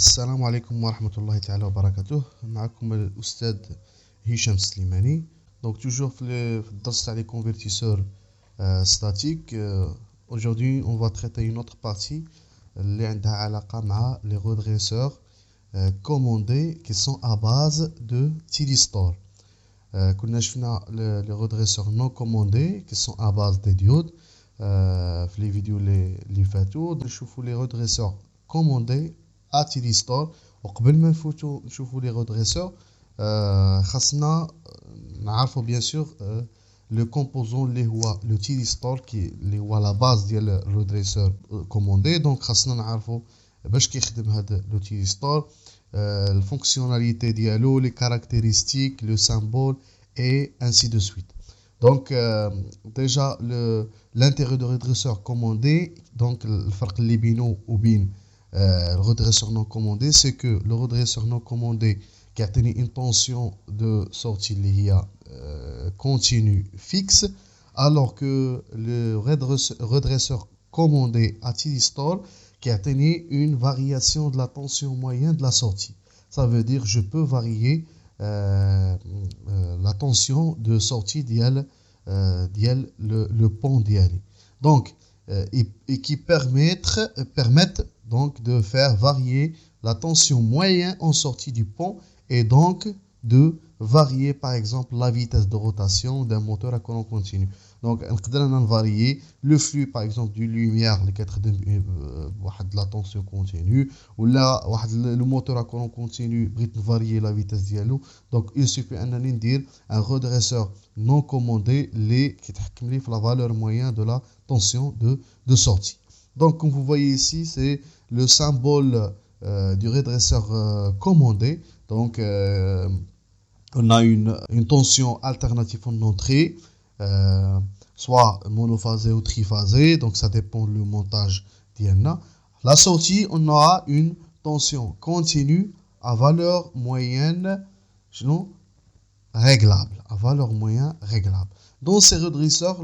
السلام عليكم ورحمة الله تعالى وبركاته. معكم الأستاذ هشام السليماني. Donc toujours في الدرس تاع les convertisseurs statiques. Aujourd'hui on va traiter une autre partie اللي عندها علاقة مع les redresseurs commandés qui sont à base de thyristor. كنا شفنا les redresseurs non commandés qui sont à base de diodes في les vidéos اللي فاتوا. نشوفوا les redresseurs commandés à thyristor. وقبل ما نفوتوا نشوفوا لي رودريسور خاصنا نعرفوا بيان سور لو كومبوزون اللي هو لو تيريستور اللي هو لا باز ديال الرودريسور كوموندي. دونك خاصنا نعرفوا باش كيخدم هذا لو تيريستور، الفونكسيوناليتي ديالو، لي كاركتيرستيك، لو سامبول اي انسي دو سويت. دونك ديجا لانتيغي دو رودريسور كوموندي، دونك الفرق اللي بينه وبين le redresseur non commandé, c'est que le redresseur non commandé qui a tenu une tension de sortie continue fixe, alors que le redresseur commandé à thyristor qui a tenu une variation de la tension moyenne de la sortie. Ça veut dire je peux varier la tension de sortie ديال le pont d'IALI. Donc, et qui permettent donc de faire varier la tension moyenne en sortie du pont et donc de varier par exemple la vitesse de rotation d'un moteur à courant continu. Donc on peut varier le flux par exemple d'une lumière اللي كتخدم بواحد la tension continue ولا واحد le moteur à courant continu بغيت نفاريي la vitesse ديالو. Donc il suffit انني ندير un redresseur non commandé اللي كيتحكم لي في la valeur moyenne de la tension de sortie. Donc comme vous voyez ici, c'est le symbole du redresseur commandé. Donc on a une tension alternative en entrée, soit monophasée ou triphasée, donc ça dépend du montage d'IANA. La sortie, on aura une tension continue à valeur moyenne réglable, à valeur moyenne réglable. Dans ces redresseurs,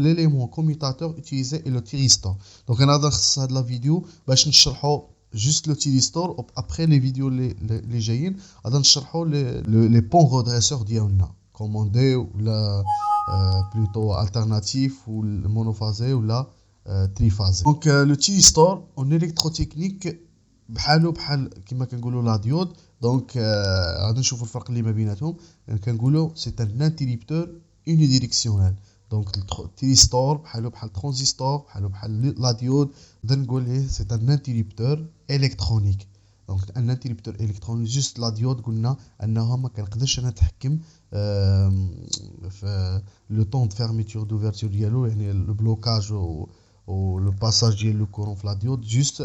l'élément commutateur utilisé est le thyristor. Donc on a dans la vidéo باش نشرحوا juste le thyristor. Après les vidéos les جايين غادي نشرحوا les ponts redresseurs ديالنا commandés ou plutôt alternatifs ou monophasés ou la triphasés. Donc le thyristor en électrotechnique بحال كما كنقولوا لا ديود. دونك غادي نشوفوا الفرق اللي ما بيناتهم. كنقولوا سي ان انتريبتور unidirectionnel. Donc le thyristor بحال transistor بحال la diode نقدر نقول ليه c'est un interrupteur électronique. Donc un interrupteur électronique. juste la diode قلنا انها ما كنقدرش انا نتحكم في le temps de fermeture d'ouverture ديالو، يعني le blocage ou le passage ديال le courant في la diode. juste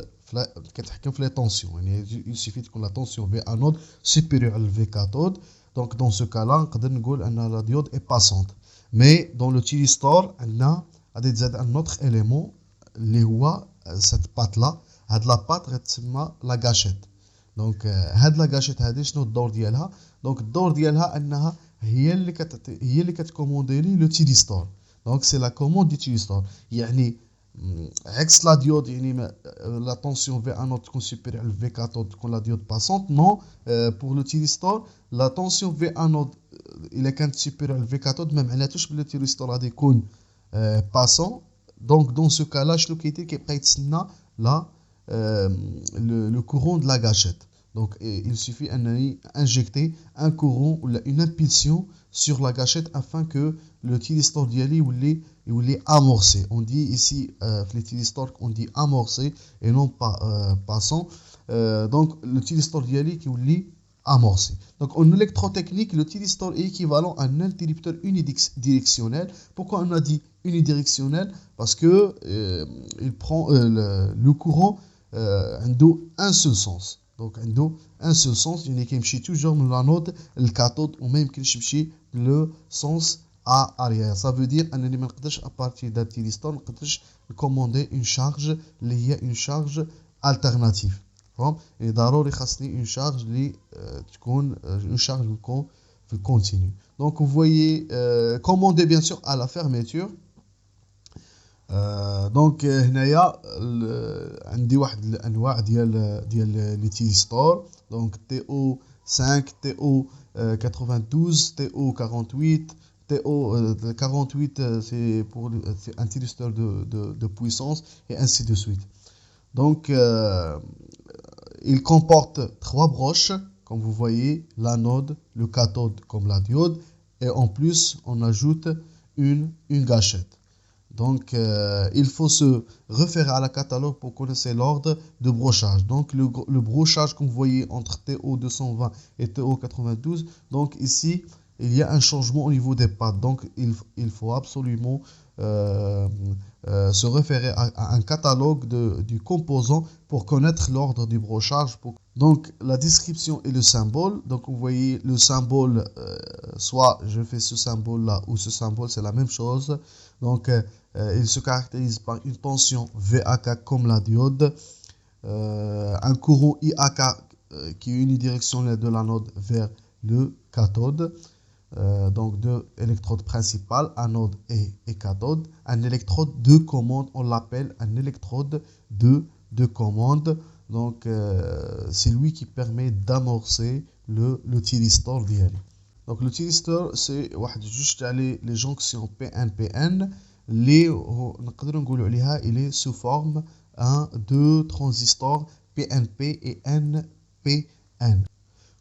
كتحكم في les tensions، يعني il suffit تكون la tension V anode supérieure à V cathode. Donc dans ce cas-là نقدر نقول ان la diode est passante. Mais dans le thyristor عندنا غادي تزاد un autre élément اللي هو cette patte là. هاد la patte غتسمى la gâchette. donc هاد la gâchette هادي شنو الدور ديالها؟ donc الدور ديالها انها هي اللي كتكوموندي لي لو thyristor. donc c'est la commande du thyristor. يعني عكس لا ديود، يعني la tension V anode تكون supérieure à V cathode تكون la diode passante. non, pour le thyristor la tension V anode إلا كانت supérieure à V cathode ما معناتوش بلي التيريستور غادي يكون passant. donc dans ce cas là شنو كيدير؟ كيبقى يتسنى le courant de la gâchette. donc il suffit انني injecter un courant ou une impulsion sur la gâchette afin que le thyristor ديالي يولي amorcé. on dit ici في les thyristors on dit amorcé et non pas passant. donc le thyristor ديالي كيولي amorcé. Donc en électrotechnique, le thyristor est équivalent à un interrupteur unidirectionnel. Pourquoi on a dit unidirectionnel? Parce que il prend le courant un seul sens. donc عنده un seul sens، يعني كيمشي toujours من la node الكاثود وما يمكنش يمشي le sens à arrière. ça veut dire انني ما نقدرش à partir d'un thyristor ما نقدرش نكوموندي une charge اللي هي une charge alternative. يعني ضروري خاصني une charge اللي تكون une charge في continu. donc vous voyez commander bien sûr à la fermeture. دونك هنايا عندي واحد الانواع ديال لي تيريستور. دونك تي او 5 تي او 92 تي او 48 تي او 48 c'est pour c'est un thyristor de puissance et ainsi de suite. Donc il comporte trois broches comme vous voyez, l'anode, le cathode comme la diode, et en plus on ajoute une gâchette. Donc, il faut se référer à la catalogue pour connaître l'ordre de brochage. Donc, le brochage, comme vous voyez, entre TO220 et TO92, donc ici, il y a un changement au niveau des pattes. Donc, il faut absolument se référer à un catalogue du composant pour connaître l'ordre du brochage. Donc, la description et le symbole. Donc, vous voyez le symbole, soit je fais ce symbole-là ou ce symbole, c'est la même chose. Donc, il se caractérise par une tension VAK comme la diode, un courant IAK qui est unidirectionnel de l'anode vers le cathode, donc deux électrodes principales, anode et cathode. Un électrode de commande, on l'appelle un électrode de commande. Donc, c'est lui qui permet d'amorcer le thyristor d'IL. Donc, le thyristor, c'est juste les jonctions PN-PN. Il est sous forme de transistors PNP et NPN,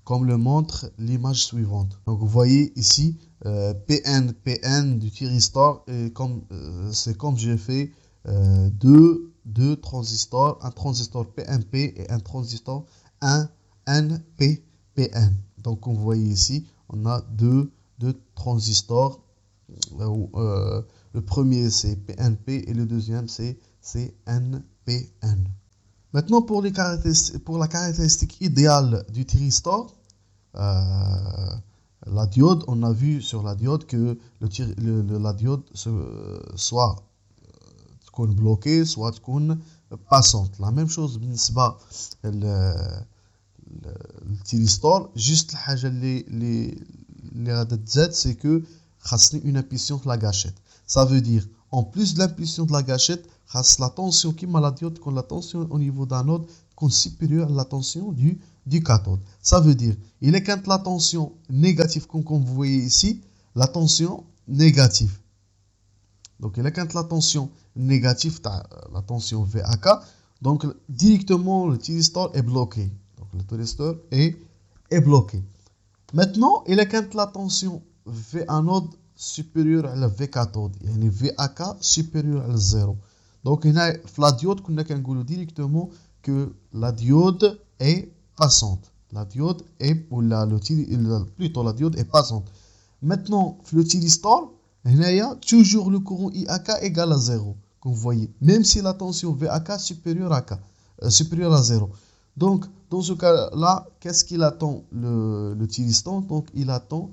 comme le montre l'image suivante. Donc vous voyez ici PN du thyristor, et c'est comme j'ai fait deux transistors, un transistor PNP et un transistor NPN. Donc comme vous voyez ici, on a deux transistors. Le premier c'est PNP et le deuxième c'est NPN. Maintenant pour la caractéristique idéale du thyristor, la diode, on a vu sur la diode que la diode soit bloquée, soit passante. La même chose بالنسبة le juste الحاجة اللي غادي تزاد c'est que خاصني une impulsion de la gâchette. Ça veut dire, en plus de l'impulsion de la gâchette, la tension qui m'a la diode, quand la tension au niveau d'anode est supérieure à la tension du cathode. Ça veut dire, il est quand la tension négative, comme vous voyez ici, la tension négative. Donc, il est quand la tension négative, la tension VAK, donc directement le thyristor est bloqué. Donc, le thyristor est bloqué. Maintenant, il est quand la tension V anode supérieur à la V cathode, يعني VAK supérieur à 0. Donc هنا في la diode كنا كنقولوا directement que la diode est passante. La diode est plutôt la diode est passante. Maintenant في le thyristor هنايا toujours le courant IAK égale à 0. Comme vous voyez, même si la tension VAK supérieure à 0. Donc dans ce cas-là, qu'est-ce qu'il attend le thyristor? Donc il attend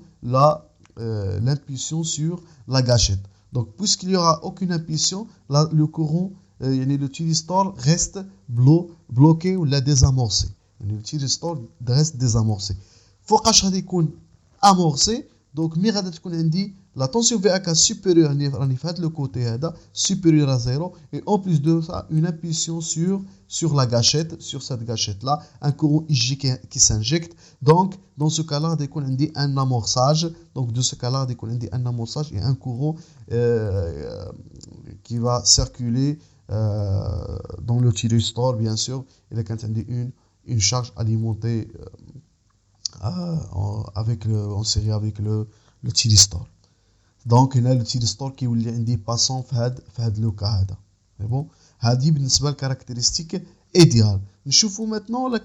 l'impulsion sur la gâchette. Donc, puisqu'il n'y aura aucune impulsion, le courant, le thyristor reste bloqué ou désamorcé. Le thyristor reste désamorcé. Faut que amorcé. Donc, la tension VAK supérieure à le côté supérieur à 0, et en plus de ça, une impulsion sur la gâchette, sur cette gâchette-là, un courant IG qui s'injecte. Donc, dans ce cas-là, on a un amorçage. Donc, de ce cas-là, on a un amorçage et un courant qui va circuler dans le thyristor, bien sûr. Il y a une charge alimentée en série avec le thyristor. Donc هنا le thyristor كيولي عندي باسون في هاد لو كا هذا. مي بون هذه بالنسبه للكاركتيرستيك ايديال. نشوفوا maintenant la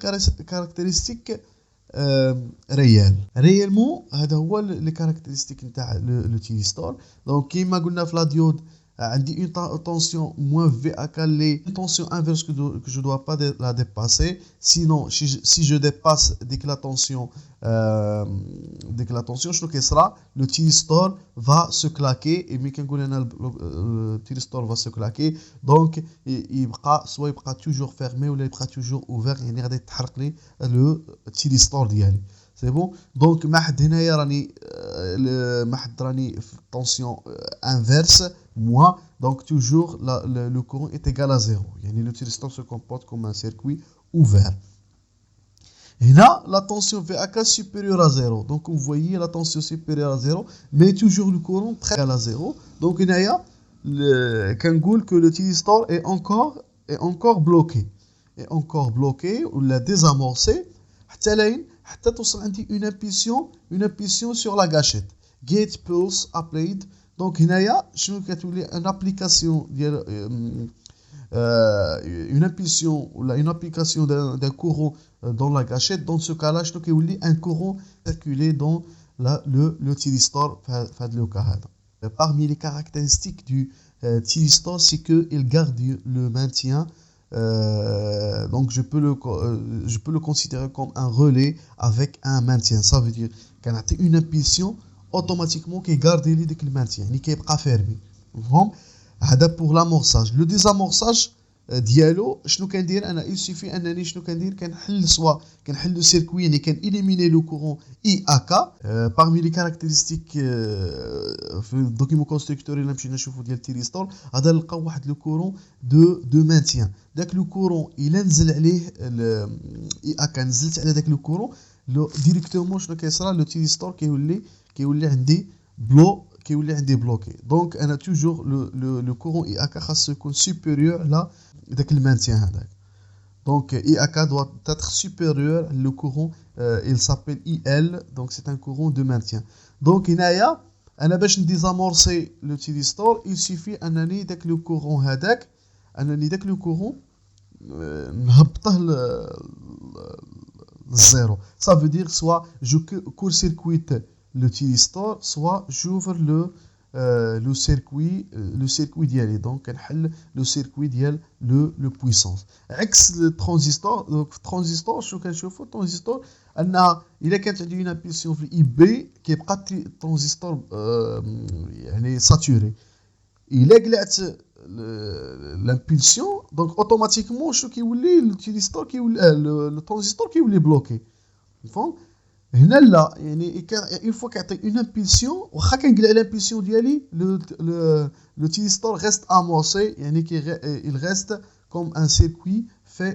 caractéristique réellement هذا هو لي كاركتيرستيك نتاع لو thyristor. دونك كيما قلنا في لا ديود عندي une tension moins VAK, une tension inverse que je ne dois pas la dépasser. Sinon, si je dépasse dès que la tension, je que sera, le thyristor va se claquer. Et le thyristor va se claquer. Donc, soit il sera toujours fermé ou il sera toujours ouvert. Il y a le thyristor d'y aller. c'est bon. Donc ما حد هنايا راني ما حد راني في tension inverse moi, donc toujours le courant est égal à 0. يعني l'utilisteur se comporte comme un circuit ouvert. Et là, la tension VAK supérieure à 0. Donc vous voyez la tension supérieure à 0, mais toujours le courant très égal à 0. Donc il y a que l'utilisteur est encore bloqué. Est encore bloqué ou l'a désamorcé. حتى توصل عندي une impulsion sur la gâchette. Gate pulse applied. Donc هنايا شنو كتولي une application ديال une impulsion ou une application d'un courant dans la gâchette. Dans ce cas-là شنو كيولي un courant circuler dans le thyristor في هذا le cas هذا. Parmi les caractéristiques du thyristor, c'est qu'il garde le maintien. Donc je peux le considérer comme un relais avec un maintien. Ça veut dire qu'on a une impulsion automatiquement qui garde le maintien, qui est pas fermé. هذا pour l'amorçage. Le désamorçage ديالو شنو كندير انا il suffit انني شنو كندير كنحل كنحل le circuit يعني éliminer le courant IAK. Parmi les caractéristiques في الدوكيمون كونستركتور اللي مشينا نشوفوا ديال التيريستور هذا نلقاو واحد لو كورون دو مانتيان. داك لو كورون الا نزل عليه IAK نزلت على داك لو كورون ديريكتومون شنو كيصرى لو تيريستور كيولي عندي bloqué. Donc on a toujours le courant IAK خاص يكون supérieur là داك المانتيان هذاك. Donc IAK doit être supérieur le courant il s'appelle IL, donc c'est un courant de maintien. Donc هنايا انا باش نديزامورسي لو تيريستور il suffit انني داك لو كورون هذاك داك لو كورون نهبطه للزيرو. Ça veut dire soit je court-circuite le thyristor, soit j'ouvre le circuit ديالي. Donc نحل le circuit ديال le puissance. عكس الترانزستور. Donc الترانزستور شنو كنشوفوا الترانزستور انها الا كانت عندي une impulsion في اي بي كيبقى الترانزستور يعني ساتوري. الا قلعت l'impulsion donc automatiquement شنو كيولي التيريستور كيولي الترانزستور كيولي بلوكي. فهمت هنا لا يعني une fois كيعطي une impulsion واخا كنقلع l'impulsion ديالي le thyristor reste amorcé يعني il reste comme un circuit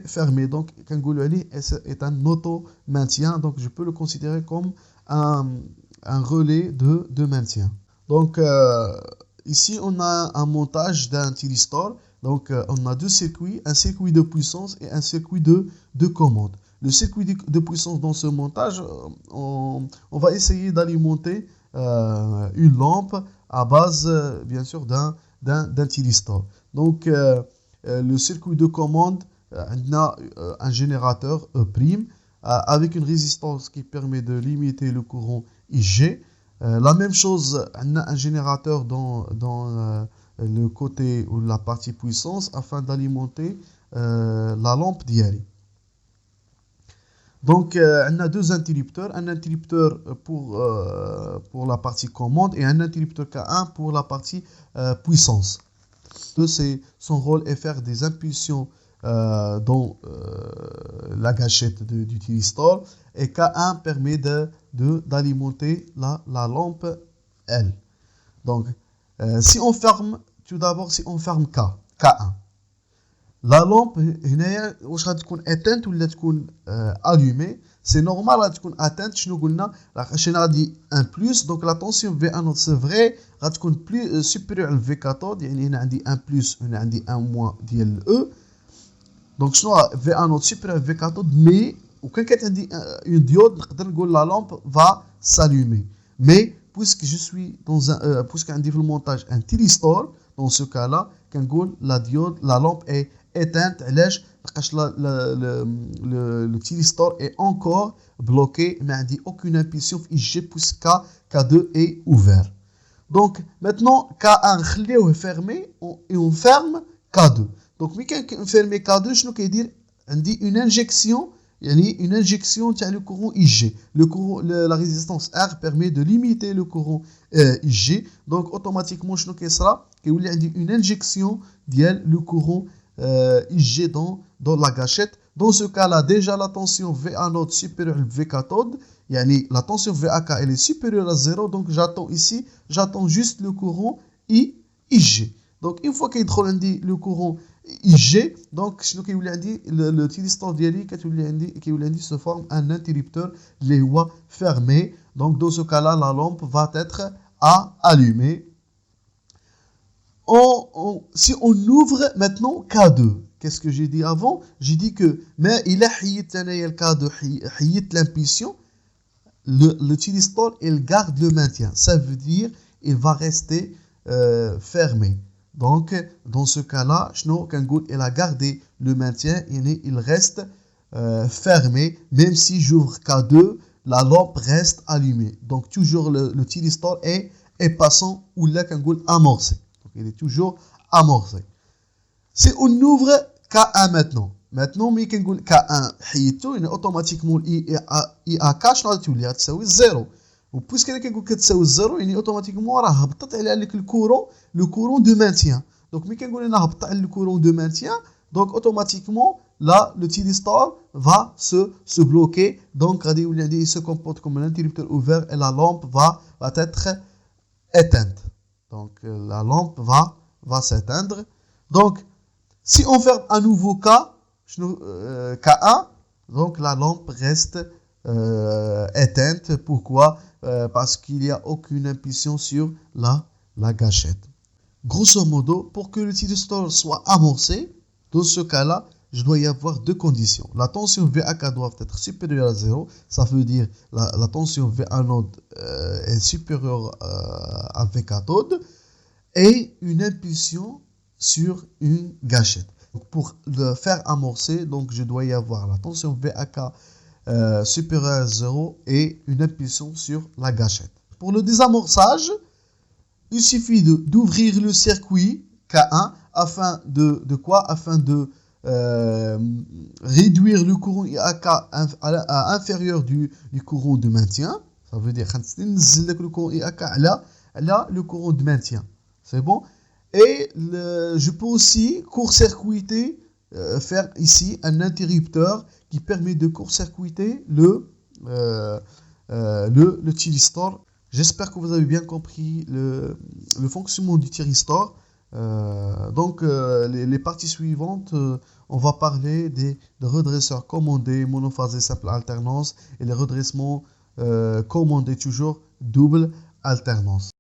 fermé. Donc كنقولوا عليه est un auto maintien. Donc je peux le considérer comme un relais de maintien. Donc ici on a un montage d'un thyristor. Donc on a deux circuits, un circuit de puissance et un circuit de commande. Le circuit de puissance dans ce montage, on va essayer d'alimenter une lampe à base, bien sûr, d'un thyristor. Donc, le circuit de commande, on a un générateur prime avec une résistance qui permet de limiter le courant IG. La même chose, on a un générateur dans le côté ou la partie puissance afin d'alimenter la lampe d'IARI. Donc, on a deux interrupteurs, un interrupteur pour la partie commande et un interrupteur K1 pour la partie puissance. Son rôle est faire des impulsions dans la gâchette du thyristor et K1 permet d'alimenter la lampe L. Donc, si on ferme, tout d'abord, si on ferme K1. La lampe هنايا واش غتكون éteinte ولا تكون allumée. C'est normal غتكون éteinte. شنو قلنا عشان غادي ان بلس. دونك لا طونسيون في ان سي فري غتكون بلو سوبيريور على في كاتود. يعني هنا عندي ان بلس هنا عندي ان موان ديال او. دونك شنو في ان سوبيريور في كاتود مي وكان كانت عندي اون ديود نقدر نقول لا لامب va s'allumer. Mais puisque je suis dans un puisque عندي في المونتاج un thyristor, dans ce cas là كنقول la diode la lampe est éteinte. علاش لقاش le thyristor est encore bloqué ما عندي aucune impulsion في IG puisque K2 est ouvert. Donc maintenant K1 خليوه fermé et on ferme K2. Donc ملي كنفيرمي K2 شنو كيدير عندي une injection يعني une injection تاع le courant IG. La résistance R permet de limiter le courant IG. Donc automatiquement شنو كيصرى كيولي عندي une injection ديال le courant IG dans la gâchette. Dans ce cas-là, déjà la tension VA node supérieure à V cathode, la tension VAK elle est supérieure à 0, donc j'attends juste le courant IG. Donc une fois qu'il y a le courant IG, donc le thyristor se forme un interrupteur fermé. Donc dans ce cas-là, la lampe va être allumée. Si on ouvre maintenant K2, qu'est-ce que j'ai dit avant? J'ai dit que mais il a le K2 l'impulsion, le thyristor il garde le maintien. Ça veut dire il va rester fermé. Donc dans ce cas-là, il a gardé le maintien et il reste fermé. Même si j'ouvre K2, la lampe reste allumée. Donc toujours le thyristor est passant ou là amorcé. Donc il est toujours amorcé. Si on ouvre K1 maintenant, mais quand on dit K1 automatiquement IAK شنو تساوي 0. وبويسك انا كنقول كتساوي 0 automatiquement راه هبطت عليك le courant de maintien. Donc ملي كنقول انا هبط على le courant de maintien, donc automatiquement là le thyristor va se bloquer. Donc il se comporte comme un interrupteur ouvert et la lampe va être éteinte. Donc la lampe va s'éteindre. Donc si on ferme à nouveau K1, donc la lampe reste éteinte. Pourquoi? Parce qu'il n'y a aucune impulsion sur la gâchette. Grosso modo, pour que le thyristor soit amorcé, dans ce cas-là, je dois y avoir deux conditions. La tension VAK doit être supérieure à 0. Ça veut dire la tension VA node est supérieure à V cathode. Et une impulsion sur une gâchette. Donc pour le faire amorcer, donc je dois y avoir la tension VAK supérieure à 0 et une impulsion sur la gâchette. Pour le désamorçage, il suffit d'ouvrir le circuit K1 afin de réduire le courant IAK à inférieur du courant de maintien. Ça veut dire le courant IAK là le courant de maintien. C'est bon. Et je peux aussi court-circuiter, faire ici un interrupteur qui permet de court-circuiter le thyristor. J'espère que vous avez bien compris le fonctionnement du thyristor. Donc les parties suivantes, on va parler des redresseurs commandés, monophasés, simple alternance et les redressements commandés toujours double alternance.